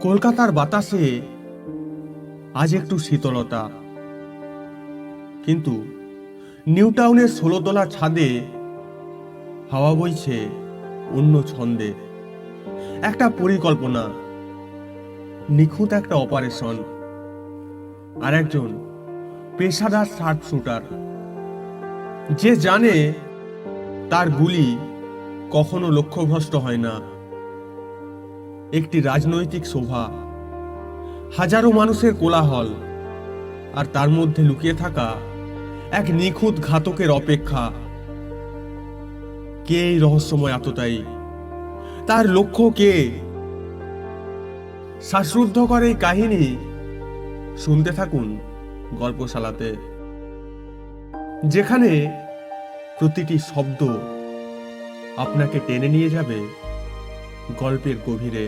কলকাতার বাতাসে আজ একটু শীতলতা, কিন্তু নিউ টাউনের 16 তলা ছাদে হাওয়া বইছে অন্য ছন্দে। একটা পরিকল্পনা, নিখুঁত একটা অপারেশন, আর একজন পেশাদার শার্প শুটার যে জানে তার গুলি কখনো লক্ষ্যভ্রষ্ট হয় না। একটি রাজনৈতিক শোভা, হাজারো মানুষের কোলাহল, আর তার মধ্যে লুকিয়ে থাকা এক নিখুঁত ঘাতকের অপেক্ষা। কে এই রহস্যময় আততায়ী? তার লক্ষ্য কে? শ্বাসরুদ্ধকর এই কাহিনী শুনতে থাকুন গল্পশালাতে, যেখানে প্রতিটি শব্দ আপনাকে টেনে নিয়ে যাবে গল্পের গভীরে।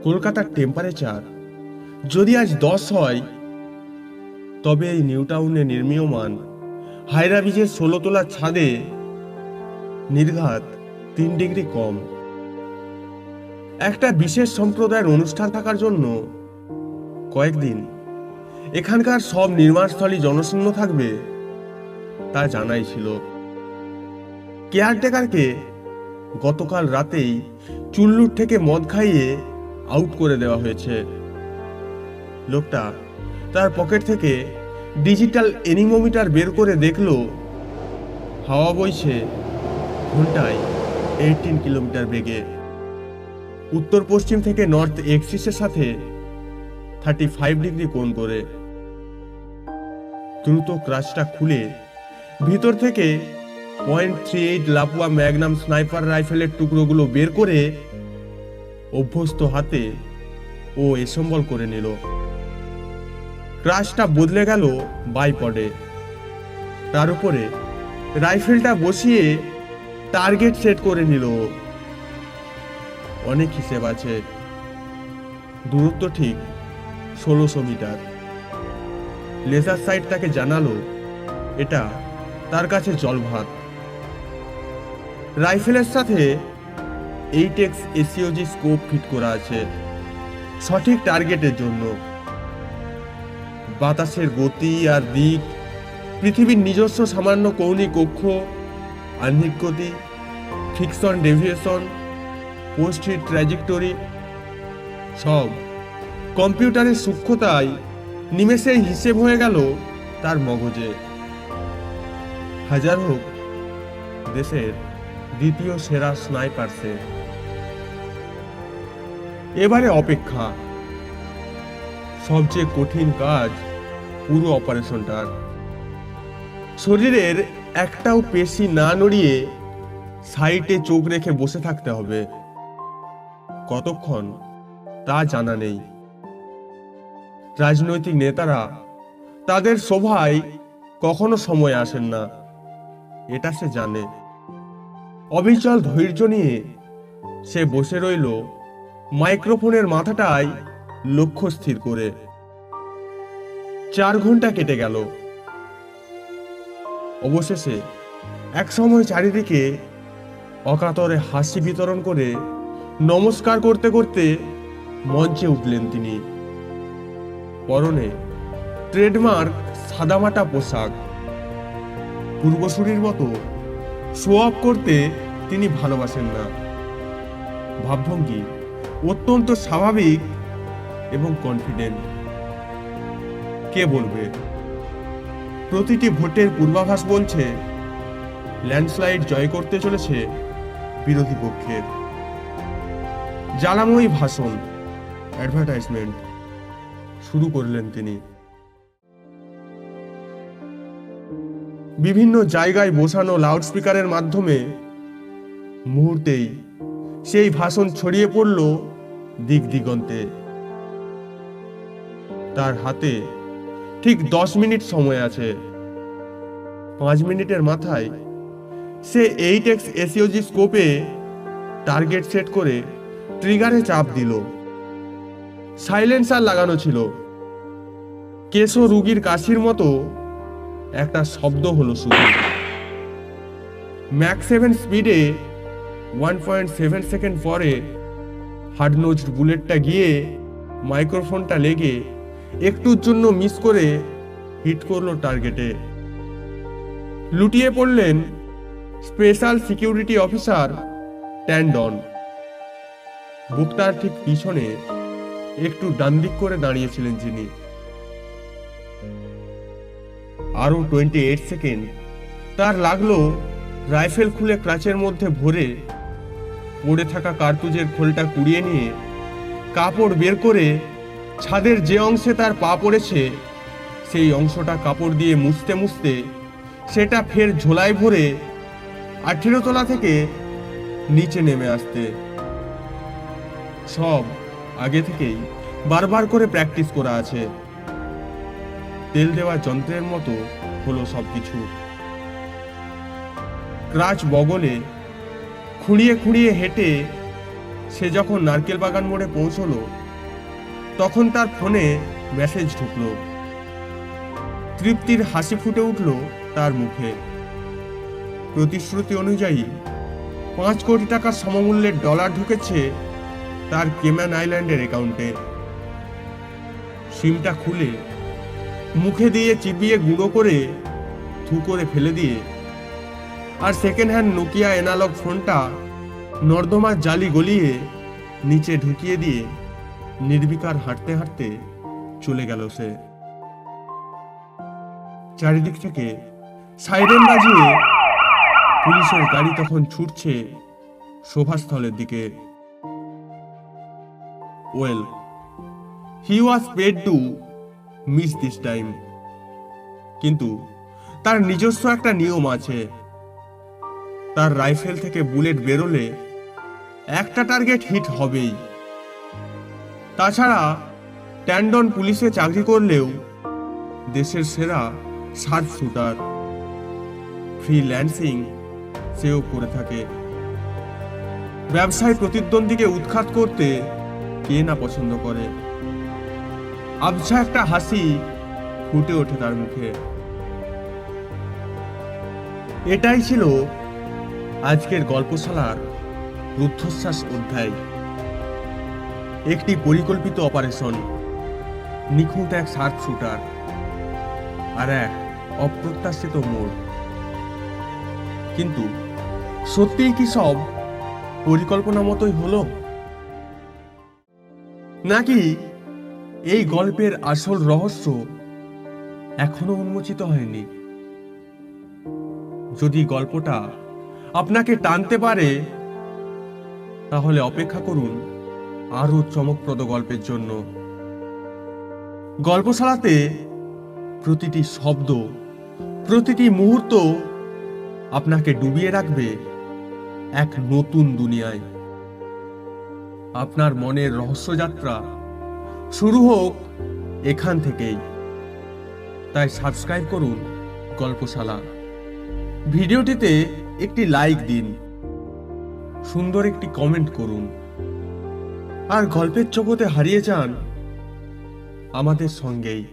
কলকাতার টেম্পারেচার যদি আজ 10 হয়, তবে এই নিউ টাউনে নির্মীয়মান হায়রা ব্রিজের 16 তলার ছাদে নির্ঘাত 3 ডিগ্রি কম। একটা বিশেষ সম্প্রদায়ের অনুষ্ঠান থাকার জন্য কয়েকদিন এখানকার সব নির্মাণস্থলই জনশূন্য থাকবে তা জানাই ছিল। কেয়ারটেকারকে গতকাল রাতেই চুল্লুর থেকে মদ খাইয়ে আউট করে দেওয়া হয়েছে। লোকটা তার পকেট থেকে ডিজিটাল এনিমোমিটার বের করে দেখল হাওয়া বইছে ঘন্টায় 18 কিলোমিটার বেগে। উত্তর পশ্চিম থেকে নর্থ এক্সিসের সাথে 35 ডিগ্রি কোণ করে। দ্রুত ক্রাচটা খুলে ভিতর থেকে .38 লাপুয়া ম্যাগনাম স্নাইপার রাইফেলের টুকরোগুলো বের করে অভ্যস্ত হাতে ও এসেম্বল করে নিল। ক্রাচটা বদলে গেল বাইপডে। তার উপরে রাইফেলটা বসিয়ে টার্গেট সেট করে নিল। অনেক হিসেব আছে। দূরত্ব ঠিক 1600 মিটার। লেজার সাইট তাকে জানালো এটা তার কাছে জলভাত। রাইফেলের সাথে 8x SCOG স্কোপ ফিট করা আছে সঠিক টার্গেটের জন্য। বাতাসের গতি আর দিক, পৃথিবীর নিজস্ব সামান্য কৌণিক কক্ষ, আহ্নিক গতি, friction deviation, post hit trajectory, সব কম্পিউটারের সূক্ষ্মতায় নিমেষেই হিসেব হয়ে গেল তার মগজে। হাজার হোক দেশের দ্বিতীয় সেরা স্নাইপার সে। এবারে অপেক্ষা, সবচেয়ে কঠিন কাজ পুরো অপারেশনটার। শরীরের একটাও পেশি না নড়িয়ে সাইটে চোখ রেখে বসে থাকতে হবে। কতক্ষণ তা জানা নেই। রাজনৈতিক নেতারা তাদের সভায় কখনো সময় আসেন না, এটা সে জানে। অবিচল ধৈর্য নিয়ে সে বসে রইল মাইক্রোফোনের মাথাটায় লক্ষ্য স্থির করে। 4 ঘন্টা কেটে গেল। অবশেষে এক সময় চারিদিকে অকাতরে হাসি বিতরণ করে নমস্কার করতে করতে মঞ্চে উঠলেন তিনি। পরনে ট্রেডমার্ক সাদামাটা পোশাক। পূর্বসূরির মতো শো অফ করতে তিনি ভালোবাসেন না। ভাবভঙ্গি অত্যন্ত স্বাভাবিক এবং কনফিডেন্ট। কে বলবে? প্রতিটি ভোটের পূর্বাভাস বলছে ল্যান্ডস্লাইড জয় করতে চলেছে বিরোধী পক্ষের। জ্বালাময়ী ভাষণ, অ্যাডভার্টাইজমেন্ট শুরু করলেন তিনি। বিভিন্ন জায়গায় বসানো লাউডস্পিকারের মাধ্যমে মুহূর্তেই সেই ভাষণ ছড়িয়ে পড়ল দিক দিগন্তে। তার হাতে ঠিক 10 মিনিট সময় আছে। 5 মিনিটের মাথায় সে 8x SCOG স্কোপে টার্গেট সেট করে ট্রিগারে চাপ দিল। সাইলেন্সার লাগানো ছিল। কেশো রুগীর কাশির মতো একটা শব্দ হলো শুধু। ম্যাক 7 স্পিডে 1.7 সেকেন্ড পরে হার্ড-নোজড বুলেটটা গিয়ে মাইক্রোফোনটা লেগে একটুর জন্য মিস করে হিট করলো টার্গেটে। লুটিয়ে পড়লেন স্পেশাল সিকিউরিটি অফিসার ট্যান্ডন। বুকটার ঠিক পিছনে একটু ডানদিক করে দাঁড়িয়েছিলেন যিনি। আরো 28 সেকেন্ড তার লাগলো রাইফেল খুলে ক্রাচের মধ্যে ভরে পড়ে থাকা কার্তুজের খোলটা কুড়িয়ে নিয়ে কাপড় বের করে ছাদের যে অংশে তার পা পড়েছে সেই অংশটা কাপড় দিয়ে মুছতে মুছতে সেটা ফের ঝোলায় ভরে 18 তলা থেকে নিচে নেমে আসতে। সব আগে থেকেই বারবার করে প্র্যাকটিস করা আছে। তেল দেওয়া যন্ত্রের মতো হলো সবকিছু। ক্রাচ বগলে খুঁড়িয়ে খুঁড়িয়ে হেঁটে সে যখন নারকেল বাগান মোড়ে পৌঁছলো তখন তার ফোনে মেসেজ ঢুকলো। তৃপ্তির হাসি ফুটে উঠল তার মুখে। প্রতিশ্রুতি অনুযায়ী 5 কোটি টাকার সমমূল্যের ডলার ঢুকেছে তার কেম্যান আইল্যান্ডের অ্যাকাউন্টে। সিমটা খুলে মুখে দিয়ে চিবিয়ে গুঁড়ো করে থু করে ফেলে দিয়ে আর সেকেন্ড হ্যান্ড নোকিয়া অ্যানালগ ফোনটা নর্দমার জালি গলিয়ে নিচে ঢুকিয়ে দিয়ে নির্বিকার হাঁটতে হাঁটতে চলে গেল সে। চারিদিক থেকে সাইরেন বাজিয়ে পুলিশের গাড়ি তখন ছুটছে সভাস্থলের দিকে। Well, he was paid to miss this time. কিন্তু তার নিজস্ব একটা নিয়ম আছে। তার রাইফেল থেকে বুলেট বেরোলে একটা টার্গেট হিট হবেই। তাছাড়া ট্যান্ডন পুলিশে চাকরি করলেও দেশের সেরা শার্প শুটার। ফ্রিল্যান্সিং সেও করে থাকে। ব্যবসায় প্রতিদ্বন্দ্বীকে উৎখাত করতে কে না পছন্দ করে। আবছা একটা হাসি ফুটে ওঠে তার মুখে। এটাই ছিল আজকের গল্পশালার রুদ্ধশ্বাস অধ্যায়। একটি পরিকল্পিত অপারেশন, নিখুঁত এক শার্প শুটার আর এক অপ্রত্যাশিত মোড়। কিন্তু সত্যিই কি সব পরিকল্পনা মতোই হলো, নাকি এই গল্পের আসল রহস্য এখনো উন্মোচিত হয়নি? যদি গল্পটা আপনাকে টানতে পারে তাহলে অপেক্ষা করুন আরো চমকপ্রদ গল্পের জন্য। গল্পশালাতে প্রতিটি শব্দ, প্রতিটি মুহূর্ত আপনাকে ডুবিয়ে রাখবে এক নতুন দুনিয়ায়। আপনার মনের রহস্যযাত্রা শুরু হোক এখান থেকেই। তাই সাবস্ক্রাইব করুন গল্পশালা। ভিডিওটিতে একটি লাইক দিন, সুন্দর একটি কমেন্ট করুন, আর গল্পের জগতে হারিয়ে যান আমাদের সঙ্গেই।